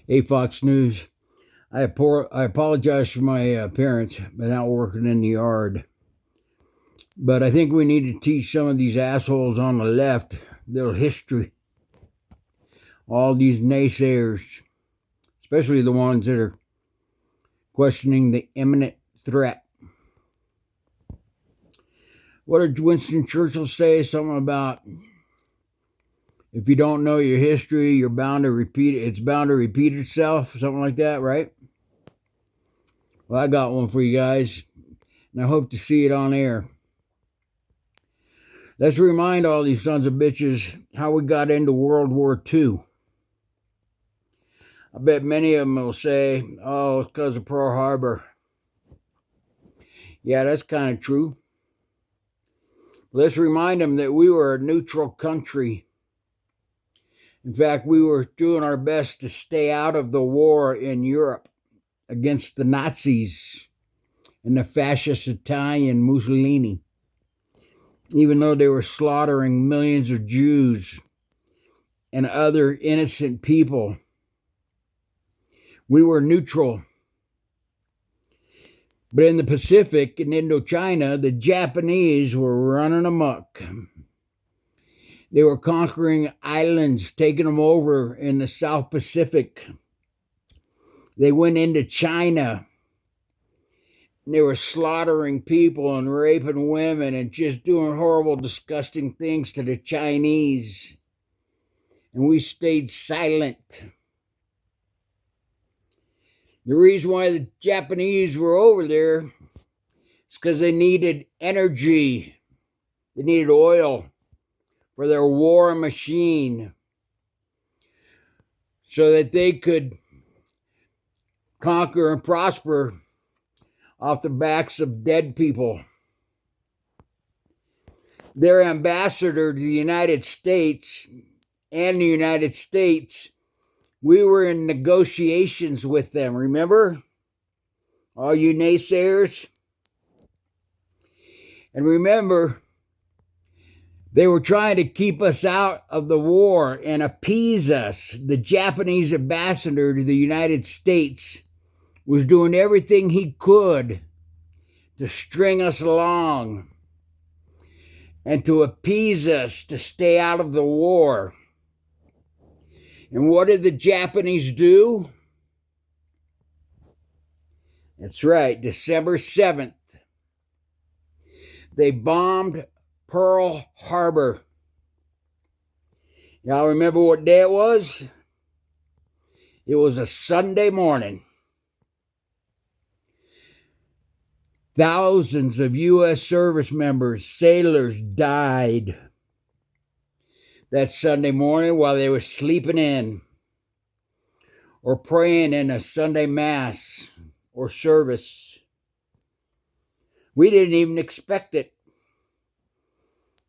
Hey, Fox News. I apologize for my appearance. Been out working in the yard. But I think we need to teach some of these assholes on the left their history. All these naysayers, especially the ones that are questioning the imminent threat. What did Winston Churchill say? Something about if you don't know your history, you're bound to repeat it. It's bound to repeat itself. Something like that, right? Well, I got one for you guys, and I hope to see it on air. Let's remind all these sons of bitches how we got into World War II. I bet many of them will say, oh, it's because of Pearl Harbor. Yeah, that's kind of true. Let's remind them that we were a neutral country. In fact, we were doing our best to stay out of the war in Europe against the Nazis and the fascist Italian Mussolini, even though they were slaughtering millions of Jews and other innocent people. We were neutral. But in the Pacific and Indochina, the Japanese were running amok. They were conquering islands, taking them over in the South Pacific. They went into China. And they were slaughtering people and raping women and just doing horrible, disgusting things to the Chinese. And we stayed silent. The reason why the Japanese were over there is because they needed energy. They needed oil for their war machine so that they could conquer and prosper off the backs of dead people. Their ambassador to the United States we were in negotiations with them, remember? All you naysayers? And remember, they were trying to keep us out of the war and appease us. The Japanese ambassador to the United States was doing everything he could to string us along and to appease us to stay out of the war. And what did the Japanese do? That's right, December 7th. They bombed Pearl Harbor. Y'all remember what day it was? It was a Sunday morning. Thousands of U.S. service members, sailors died that Sunday morning while they were sleeping in or praying in a Sunday mass or service. We didn't even expect it.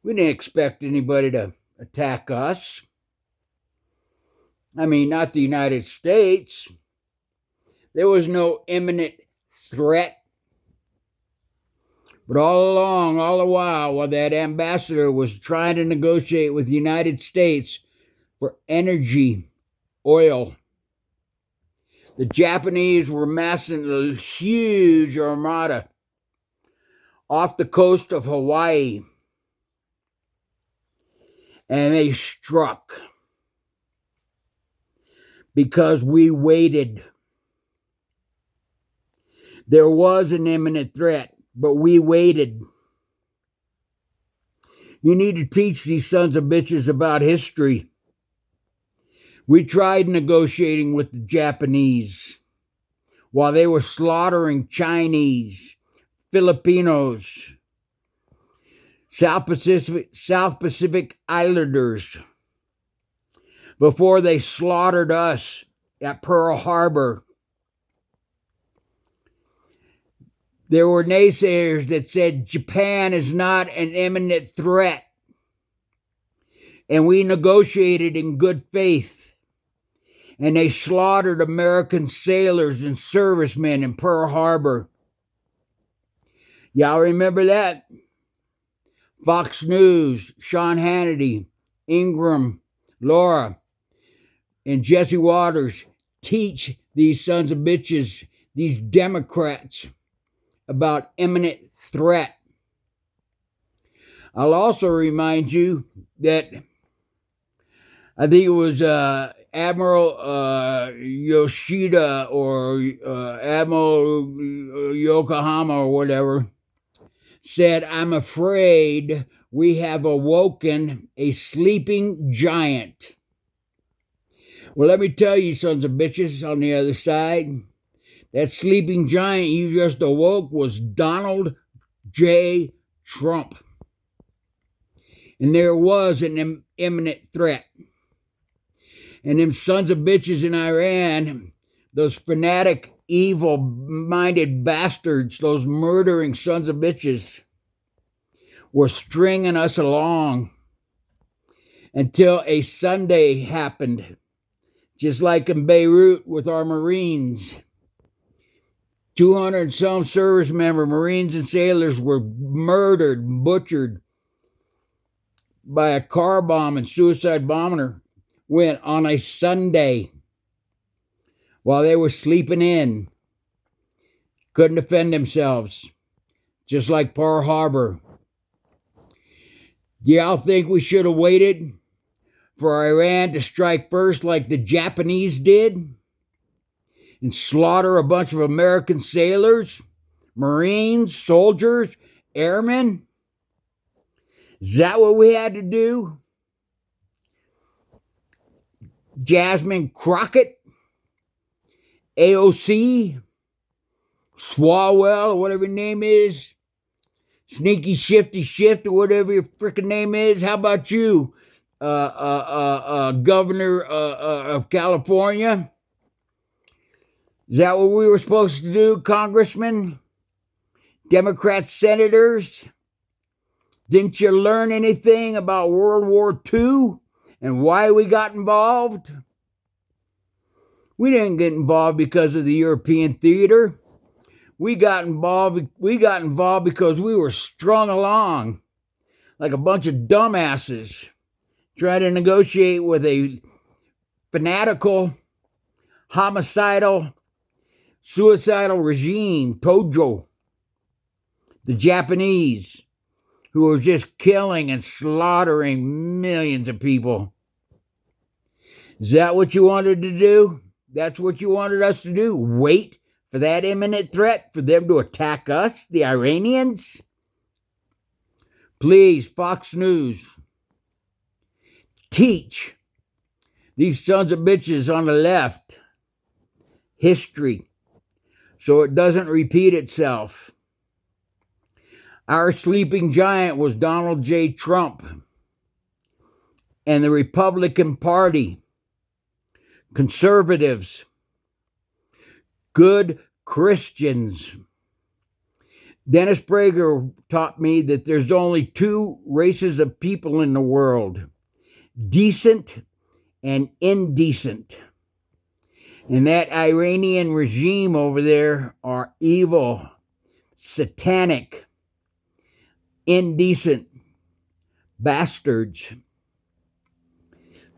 We didn't expect anybody to attack us. I mean, not the United States. There was no imminent threat. But all along, all the while that ambassador was trying to negotiate with the United States for energy, oil, the Japanese were massing a huge armada off the coast of Hawaii. And they struck because we waited. There was an imminent threat, but we waited. You need to teach these sons of bitches about history. We tried negotiating with the Japanese while they were slaughtering Chinese, Filipinos, South Pacific Islanders before they slaughtered us at Pearl Harbor. There were naysayers that said Japan is not an imminent threat. And we negotiated in good faith. And they slaughtered American sailors and servicemen in Pearl Harbor. Y'all remember that? Fox News, Sean Hannity, Ingram, Laura, and Jesse Waters teach these sons of bitches, these Democrats, about imminent threat. I'll also remind you that I think it was Admiral Yoshida or Admiral Yokohama or whatever said, "I'm afraid we have awoken a sleeping giant." Well, let me tell you, sons of bitches on the other side, that sleeping giant you just awoke was Donald J. Trump. And there was an imminent threat. And them sons of bitches in Iran, those fanatic, evil-minded bastards, those murdering sons of bitches, were stringing us along until a Sunday happened, just like in Beirut with our Marines. 200 and some service members, Marines and sailors, were murdered and butchered by a car bomb and suicide bomber went on a Sunday while they were sleeping in. Couldn't defend themselves, just like Pearl Harbor. Do y'all think we should have waited for Iran to strike first like the Japanese did and slaughter a bunch of American sailors, Marines, soldiers, airmen? Is that what we had to do? Jasmine Crockett, AOC, Swalwell, or whatever your name is, Sneaky Shifty Shift, or whatever your freaking name is. How about you, Governor of California? Is that what we were supposed to do, Congressman? Democrat senators? Didn't you learn anything about World War II and why we got involved? We didn't get involved because of the European theater. We got involved because we were strung along like a bunch of dumbasses trying to negotiate with a fanatical, homicidal, suicidal regime, Tojo, the Japanese, who were just killing and slaughtering millions of people. Is that what you wanted to do? That's what you wanted us to do? Wait for that imminent threat for them to attack us, the Iranians? Please, Fox News, teach these sons of bitches on the left history so it doesn't repeat itself. Our sleeping giant was Donald J. Trump and the Republican Party, conservatives, good Christians. Dennis Prager taught me that there's only two races of people in the world, decent and indecent. And that Iranian regime over there are evil, satanic, indecent bastards.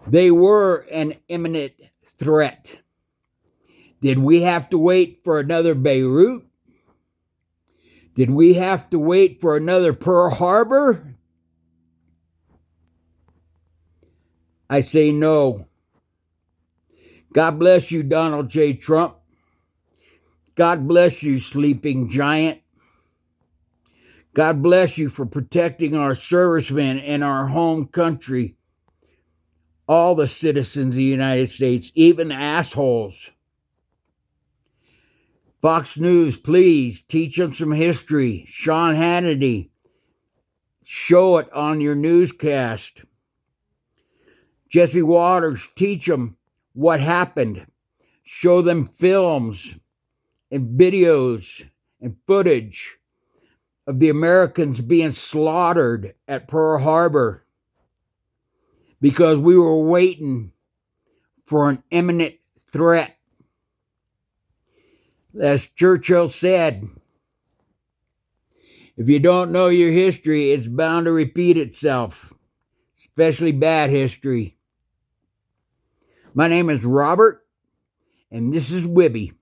They were an imminent threat. Did we have to wait for another Beirut? Did we have to wait for another Pearl Harbor? I say no. God bless you, Donald J. Trump. God bless you, sleeping giant. God bless you for protecting our servicemen and our home country, all the citizens of the United States, even assholes. Fox News, please teach them some history. Sean Hannity, show it on your newscast. Jesse Waters, teach them what happened. Show them films and videos and footage of the Americans being slaughtered at Pearl Harbor because we were waiting for an imminent threat. As Churchill said, if you don't know your history, it's bound to repeat itself, especially bad history. My name is Robert, And this is Wibby.